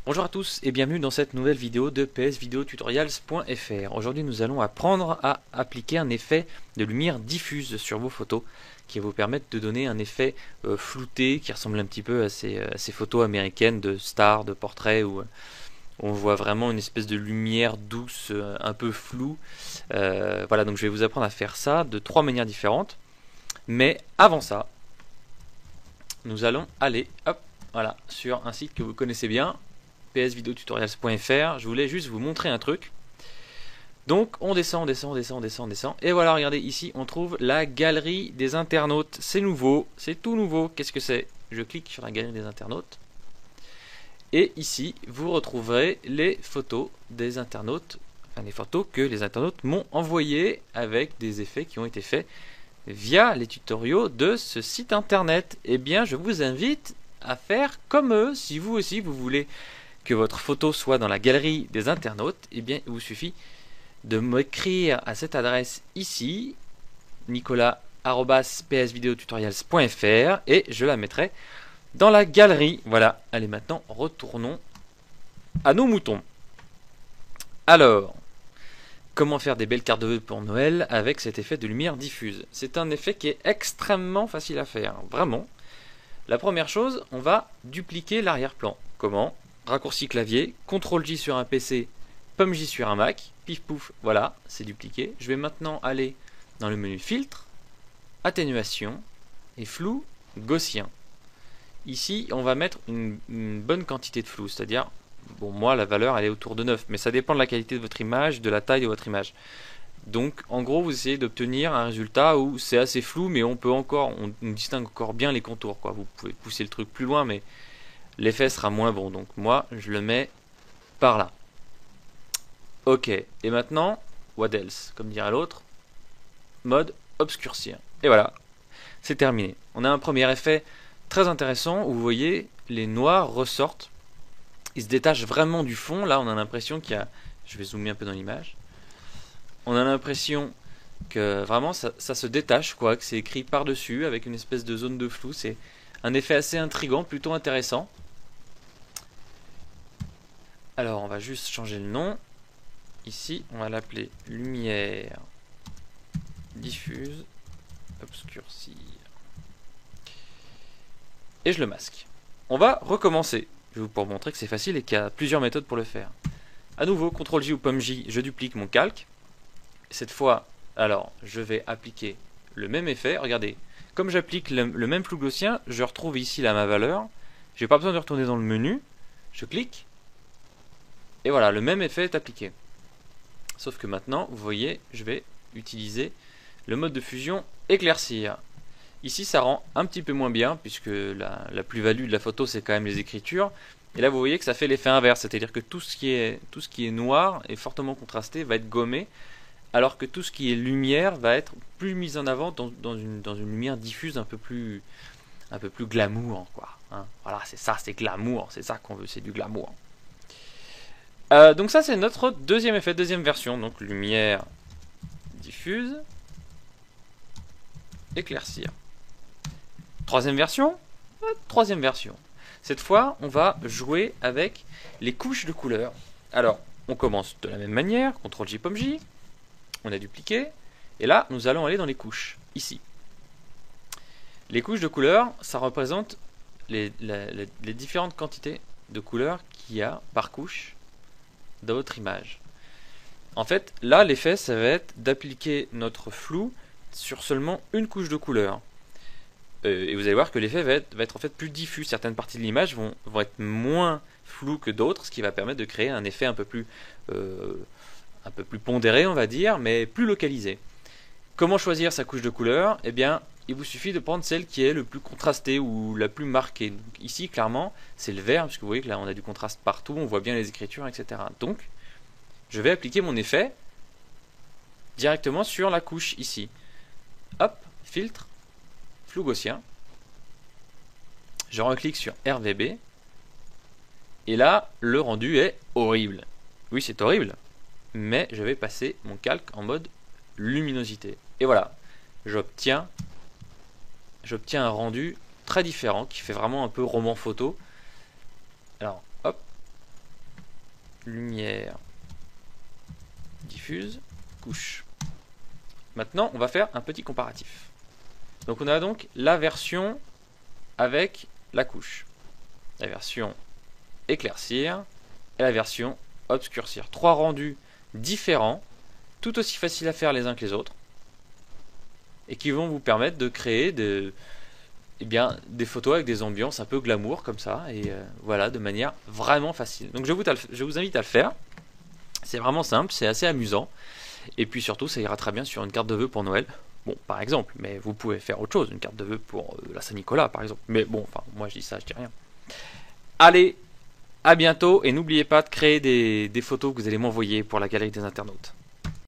Bonjour à tous et bienvenue dans cette nouvelle vidéo de psvideotutorials.fr. Aujourd'hui nous allons apprendre à appliquer un effet de lumière diffuse sur vos photos qui va vous permettre de donner un effet flouté qui ressemble un petit peu à ces photos américaines de stars, de portraits où on voit vraiment une espèce de lumière douce, un peu floue. Voilà, donc je vais vous apprendre à faire ça de trois manières différentes. Mais avant ça, nous allons aller voilà, sur un site que vous connaissez bien, psvideotutorials.fr. Je voulais juste vous montrer un truc. Donc on descend, et voilà, regardez, ici on trouve la galerie des internautes. C'est nouveau, c'est tout nouveau. Qu'est-ce que c'est? Je clique sur la galerie des internautes. Et ici, vous retrouverez les photos des internautes, enfin les photos que les internautes m'ont envoyées avec des effets qui ont été faits via les tutoriaux de ce site internet. Eh bien, je vous invite à faire comme eux. Si vous aussi vous voulez que votre photo soit dans la galerie des internautes, eh bien, il vous suffit de m'écrire à cette adresse ici, nicolas@psvideotutorials.fr, et je la mettrai dans la galerie. Voilà, allez, maintenant retournons à nos moutons. Alors, comment faire des belles cartes de vœux pour Noël avec cet effet de lumière diffuse? C'est un effet qui est extrêmement facile à faire, vraiment. La première chose, on va dupliquer l'arrière-plan. Comment? Raccourci clavier, CTRL-J sur un PC, POM-J sur un Mac, pif pouf, voilà, c'est dupliqué. Je vais maintenant aller dans le menu filtre, atténuation et flou gaussien. Ici, on va mettre une bonne quantité de flou, c'est-à-dire, bon, moi la valeur elle est autour de 9, mais ça dépend de la qualité de votre image, de la taille de votre image. Donc en gros vous essayez d'obtenir un résultat où c'est assez flou, mais on distingue encore bien les contours, quoi. Vous pouvez pousser le truc plus loin, mais l'effet sera moins bon. Donc moi je le mets par là. Ok, et maintenant, what else, comme dirait l'autre, mode obscurcir. Et voilà, c'est terminé. On a un premier effet très intéressant où vous voyez les noirs ressortent. Ils se détachent vraiment du fond. Là on a l'impression qu'il y a... Je vais zoomer un peu dans l'image. On a l'impression que vraiment ça se détache, quoi, que c'est écrit par-dessus avec une espèce de zone de flou. C'est un effet assez intriguant, plutôt intéressant. Alors on va juste changer le nom. Ici on va l'appeler lumière diffuse obscurcir. Et je le masque. On va recommencer. Je vais vous montrer que c'est facile et qu'il y a plusieurs méthodes pour le faire. A nouveau, CTRL-J ou POM-J, je duplique mon calque. Cette fois, alors, je vais appliquer le même effet. Regardez, comme j'applique le même flou gaussien, je retrouve ici là ma valeur. Je n'ai pas besoin de retourner dans le menu. Je clique. Et voilà, le même effet est appliqué. Sauf que maintenant, vous voyez, je vais utiliser le mode de fusion éclaircir. Ici, ça rend un petit peu moins bien, puisque la plus-value de la photo, c'est quand même les écritures. Et là, vous voyez que ça fait l'effet inverse, c'est-à-dire que tout ce qui est noir et fortement contrasté va être gommé, alors que tout ce qui est lumière va être plus mis en avant dans une lumière diffuse un peu plus glamour, quoi. Hein, voilà, c'est ça, c'est glamour, c'est ça qu'on veut, c'est du glamour. Donc ça, c'est notre deuxième effet, deuxième version. Donc lumière diffuse, éclaircir. Troisième version. Troisième version. Cette fois, on va jouer avec les couches de couleurs. Alors, on commence de la même manière, CTRL-J, POM-J. On a dupliqué. Et là, nous allons aller dans les couches, ici. Les couches de couleurs, ça représente les différentes quantités de couleurs qu'il y a par couche dans votre image. En fait, là, l'effet, ça va être d'appliquer notre flou sur seulement une couche de couleur. Et vous allez voir que l'effet va être en fait plus diffus. Certaines parties de l'image vont être moins floues que d'autres, ce qui va permettre de créer un effet un peu plus pondéré, on va dire, mais plus localisé. Comment choisir sa couche de couleur? Eh bien, il vous suffit de prendre celle qui est le plus contrastée ou la plus marquée. Donc, ici, clairement, c'est le vert, parce que vous voyez que là, on a du contraste partout, on voit bien les écritures, etc. Donc, je vais appliquer mon effet directement sur la couche ici. Hop, filtre, flou gaussien. Je reclique sur RVB. Et là, le rendu est horrible. Oui, c'est horrible. Mais je vais passer mon calque en mode luminosité. Et voilà, j'obtiens un rendu très différent qui fait vraiment un peu roman photo. Alors, hop, lumière, diffuse, couche. Maintenant, on va faire un petit comparatif. Donc on a donc la version avec la couche, la version éclaircir et la version obscurcir. Trois rendus différents, tout aussi faciles à faire les uns que les autres, et qui vont vous permettre de créer des photos avec des ambiances un peu glamour comme ça, et voilà, de manière vraiment facile. Donc je vous invite à le faire. C'est vraiment simple, c'est assez amusant, et puis surtout ça ira très bien sur une carte de vœux pour Noël. Bon, par exemple, mais vous pouvez faire autre chose, une carte de vœux pour la Saint-Nicolas par exemple. Mais bon, enfin, moi je dis ça, je dis rien. Allez, à bientôt, et n'oubliez pas de créer des photos que vous allez m'envoyer pour la galerie des internautes.